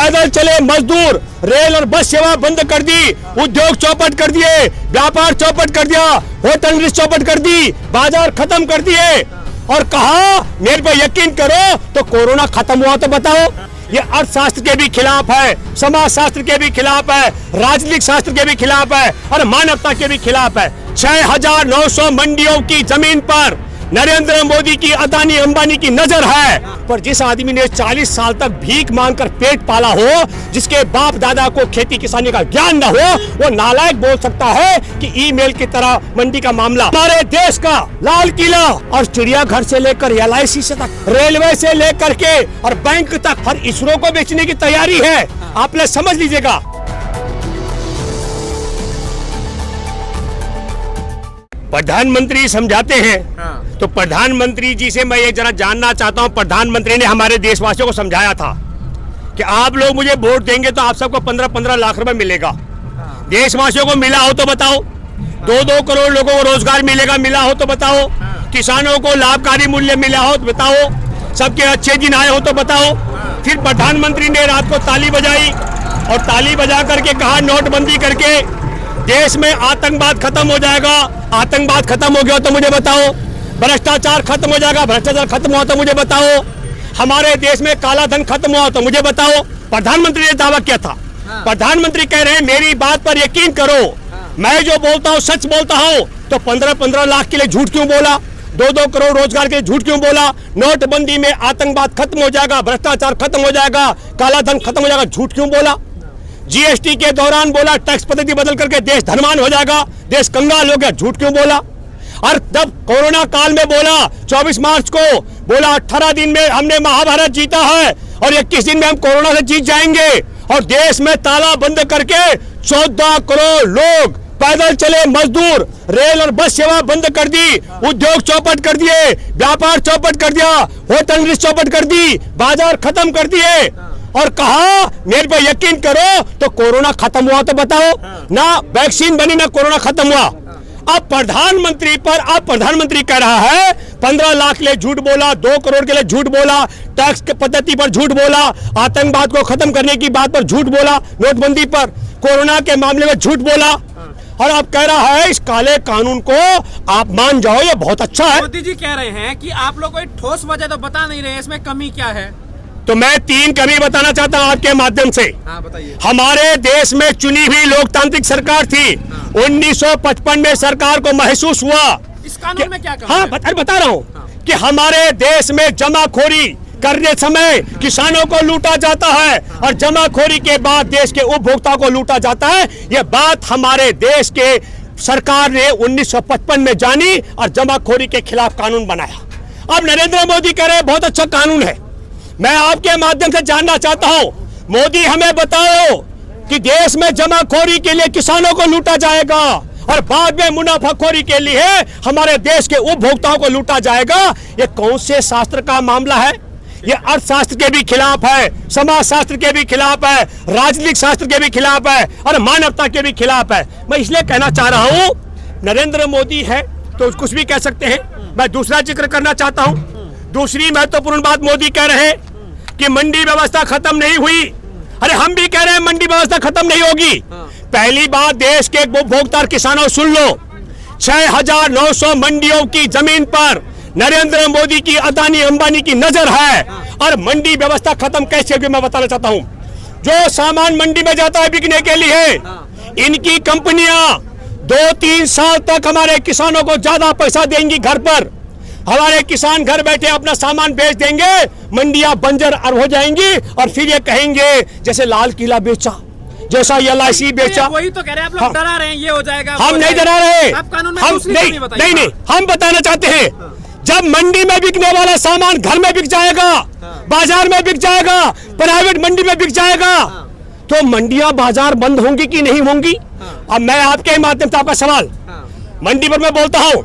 पैदल चले मजदूर, रेल और बस सेवा बंद कर दी, उद्योग चौपट कर दिए, व्यापार चौपट कर दिया, होटल इंडस्ट्री चौपट कर दी, बाजार खत्म कर दिए और कहा मेरे पे यकीन करो तो कोरोना खत्म हुआ तो बताओ। ये अर्थशास्त्र के भी खिलाफ है, समाज शास्त्र के भी खिलाफ है, राजनीतिक शास्त्र के भी खिलाफ है और मानवता के भी खिलाफ है। 6,900 मंडियों की जमीन पर नरेंद्र मोदी की, अदानी अंबानी की नजर है, पर जिस आदमी ने 40 साल तक भीख मांगकर पेट पाला हो, जिसके बाप दादा को खेती किसानी का ज्ञान न हो, वो नालायक बोल सकता है कि ईमेल की तरह मंडी का मामला। हमारे देश का लाल किला और चिड़ियाघर से लेकर LIC से तक, रेलवे से लेकर के और बैंक तक हर इसरो को बेचने की तैयारी है। आप लोग समझ लीजिएगा। प्रधानमंत्री समझाते हैं तो प्रधानमंत्री जी से मैं ये जरा जानना चाहता हूं, प्रधानमंत्री ने हमारे देशवासियों को समझाया था कि आप लोग मुझे वोट देंगे तो आप सबको 15-15 लाख रुपए मिलेगा। देशवासियों को मिला हो तो बताओ। 2-2 करोड़ लोगों को रोजगार मिलेगा, मिला हो तो बताओ। किसानों को लाभकारी मूल्य मिला हो तो बताओ। सबके अच्छे दिन आए हो तो बताओ। फिर प्रधानमंत्री ने रात को ताली बजाई और ताली बजा करके कहा नोटबंदी करके देश में आतंकवाद खत्म हो जाएगा। आतंकवाद खत्म हो गया तो मुझे बताओ। भ्रष्टाचार खत्म हो जाएगा, भ्रष्टाचार खत्म हुआ तो मुझे बताओ। हमारे देश में काला धन खत्म हुआ तो मुझे बताओ। प्रधानमंत्री ने दावा किया था। प्रधानमंत्री कह रहे हैं मेरी बात पर यकीन करो, मैं जो बोलता हूँ सच बोलता हूँ। तो 15-15 लाख के लिए झूठ क्यों बोला? 2-2 करोड़ रोजगार के लिए झूठ क्यों बोला? नोटबंदी में आतंकवाद खत्म हो जाएगा, भ्रष्टाचार खत्म हो जाएगा, काला धन खत्म हो जाएगा, झूठ क्यों बोला? GST के दौरान बोला टैक्स पद्धति बदल करके देश धनवान हो जाएगा, देश कंगाल हो गया, झूठ क्यों बोला? और जब कोरोना काल में बोला 24 मार्च को बोला 18 दिन में हमने महाभारत जीता है और 21 दिन में हम कोरोना से जीत जाएंगे, और देश में ताला बंद करके 14 करोड़ लोग पैदल चले मजदूर, रेल और बस सेवा बंद कर दी, उद्योग चौपट कर दिए, व्यापार चौपट कर दिया, होटल इंडस्ट्री चौपट कर दी, बाजार खत्म कर दिए और कहा मेरे पे यकीन करो तो कोरोना खत्म हुआ तो बताओ। ना वैक्सीन बनी ना कोरोना खत्म हुआ। अब प्रधानमंत्री कह रहा है 15 लाख के लिए झूठ बोला, 2 करोड़ के लिए झूठ बोला, टैक्स के पद्धति पर झूठ बोला, आतंकवाद को खत्म करने की बात पर झूठ बोला, नोटबंदी पर, कोरोना के मामले में झूठ बोला, और अब कह रहा है इस काले कानून को आप मान जाओ, ये बहुत अच्छा है। मोदी जी कह रहे हैं कि आप लोग कोई ठोस वजह तो बता नहीं रहे, इसमें कमी क्या है? तो मैं 3 कमी बताना चाहता हूं आपके माध्यम से। बताइए। हमारे देश में चुनी हुई लोकतांत्रिक सरकार थी। 1955 में सरकार को महसूस हुआ इस कानून में क्या कहा? हाँ बता रहा हूँ कि हमारे देश में जमाखोरी करने समय किसानों को लूटा जाता है और जमाखोरी के बाद देश के उपभोक्ता को लूटा जाता है। यह बात हमारे देश के सरकार ने 1955 में जानी और जमाखोरी के खिलाफ कानून बनाया। अब नरेंद्र मोदी कह रहे हैं बहुत अच्छा कानून है। मैं आपके माध्यम से जानना चाहता हूं, मोदी हमें बताओ कि देश में जमाखोरी के लिए किसानों को लूटा जाएगा और बाद में मुनाफाखोरी के लिए हमारे देश के उपभोक्ताओं को लूटा जाएगा। ये कौन से शास्त्र का मामला है? ये अर्थशास्त्र के भी खिलाफ है, समाज शास्त्र के भी खिलाफ है, राजनीतिक शास्त्र के भी खिलाफ है और मानवता के भी खिलाफ है। मैं इसलिए कहना चाह रहा हूं, नरेंद्र मोदी है तो कुछ भी कह सकते हैं। मैं दूसरा जिक्र करना चाहता हूं। दूसरी महत्वपूर्ण बात मोदी कह रहे हैं कि मंडी व्यवस्था खत्म नहीं हुई। अरे हम भी कह रहे हैं मंडी व्यवस्था खत्म नहीं होगी। पहली बात देश के उपभोक्ता किसानों सुन लो, 6,900 मंडियों की जमीन पर नरेंद्र मोदी की, अदानी अंबानी की नजर है। और मंडी व्यवस्था खत्म कैसे होगी मैं बताना चाहता हूं। जो सामान मंडी में जाता है बिकने के लिए, इनकी कंपनियां 2-3 साल तक हमारे किसानों को ज्यादा पैसा देंगी घर पर। हमारे किसान घर बैठे अपना सामान बेच देंगे, मंडियां बंजर हो जाएंगी और फिर ये कहेंगे जैसे लाल किला बेचा, जैसा LIC बेचा। वही तो कह रहे हैं, आप लोग डरा रहे हैं ये हो जाएगा। हम नहीं डरा रहे, आप कानून में हम नहीं, हम बताना चाहते हैं जब मंडी में बिकने वाला सामान घर में बिक जाएगा, बाजार में बिक जाएगा, प्राइवेट मंडी में बिक जाएगा, तो मंडियां बाजार बंद होंगी कि नहीं होंगी? अब मैं आपके माध्यम से आपका सवाल मंडी पर मैं बोलता हूं,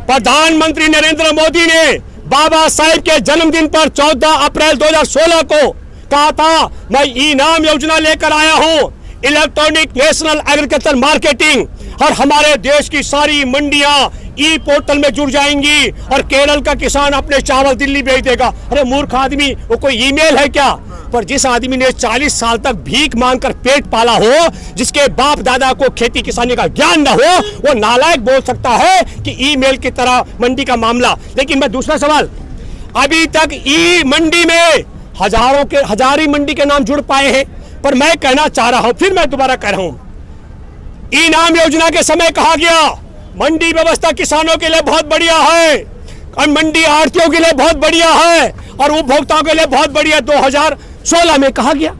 प्रधानमंत्री नरेंद्र मोदी ने बाबा साहेब के जन्मदिन पर 14 अप्रैल 2016 को कहा था मैं इनाम योजना लेकर आया हूं, इलेक्ट्रॉनिक नेशनल एग्रीकल्चर मार्केटिंग, और हमारे देश की सारी मंडियां ई पोर्टल में जुड़ जाएंगी और केरल का किसान अपने चावल दिल्ली भेज देगा। अरे मूर्ख आदमी, वो कोई ईमेल है क्या? पर जिस आदमी ने 40 साल तक भीख मांगकर पेट पाला हो, जिसके बाप दादा को खेती किसानी का ज्ञान न हो, वो नालायक बोल सकता है कि ईमेल की तरह मंडी का मामला। लेकिन मैं दूसरा सवाल, अभी तक ई मंडी में हजारी मंडी के नाम जुड़ पाए हैं, पर मैं कहना चाह रहा हूं, फिर मैं दोबारा कह रहा हूं, ई नाम योजना के समय कहा गया मंडी व्यवस्था किसानों के लिए बहुत बढ़िया है और मंडी आढ़तियों के लिए बहुत बढ़िया है और उपभोक्ताओं के लिए बहुत बढ़िया। 2016 में कहा गया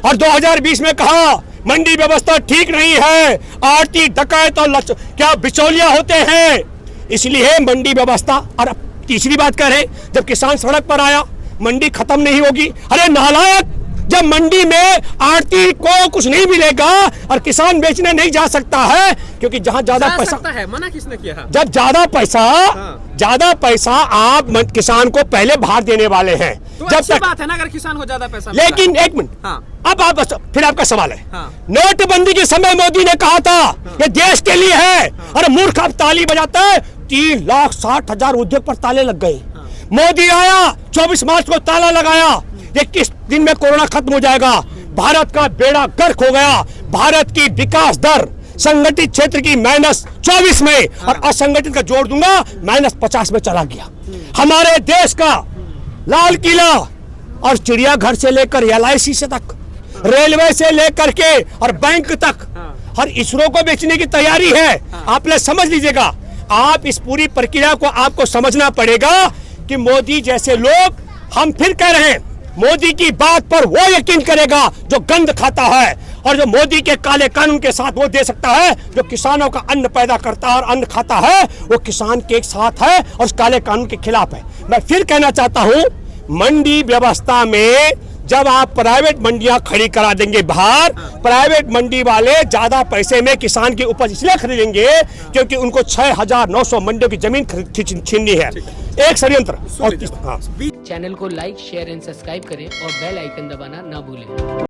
और 2020 में कहा मंडी व्यवस्था ठीक नहीं है, आढ़ती डकैत और क्या बिचौलिया होते हैं, इसलिए मंडी व्यवस्था। और अब तीसरी बात कह रहे, जब किसान सड़क पर आया मंडी खत्म नहीं होगी। अरे नालायक, जब मंडी में आढ़ती को कुछ नहीं मिलेगा और किसान बेचने नहीं जा सकता है, क्योंकि जहां ज्यादा पैसा है, मना किसने किया? जब ज्यादा पैसा आप किसान को पहले बाहर देने वाले हैं, तो जब अच्छी तक बात है ना अगर किसान को ज्यादा पैसा। लेकिन एक मिनट, अब आप फिर आपका सवाल है, नोटबंदी के समय मोदी ने कहा था ये देश के लिए है, और मूर्ख अब ताली बजाता है। 3,60,000 उद्योग पर ताले लग गए। मोदी आया, 24 मार्च को ताला लगाया, 21 दिन में कोरोना खत्म हो जाएगा, भारत का बेड़ा गर्क हो गया। भारत की विकास दर संगठित क्षेत्र की -24 में और असंगठित का जोड़ दूंगा -50 में चला गया। हमारे देश का लाल किला और चिड़ियाघर से लेकर LIC से तक, रेलवे से लेकर के और बैंक तक हर इसरो को बेचने की तैयारी है। आप लोग समझ लीजिएगा, आप इस पूरी प्रक्रिया को आपको समझना पड़ेगा कि मोदी जैसे लोग, हम फिर कह रहे हैं, मोदी की बात पर वो यकीन करेगा जो गंद खाता है, और जो मोदी के काले कानून के साथ वो दे सकता है जो किसानों का अन्न पैदा करता है और अन्न खाता है, वो किसान के साथ है और उस काले कानून के खिलाफ है। मैं फिर कहना चाहता हूं, मंडी व्यवस्था में जब आप प्राइवेट मंडियां खड़ी करा देंगे बाहर, प्राइवेट मंडी वाले ज्यादा पैसे में किसान की उपज इसलिए खरीदेंगे क्योंकि उनको 6,900 मंडियों की जमीन छीननी है। एक षड्यंत्र। चैनल को लाइक, शेयर एंड सब्सक्राइब करें और बेल आइकन दबाना ना भूलें।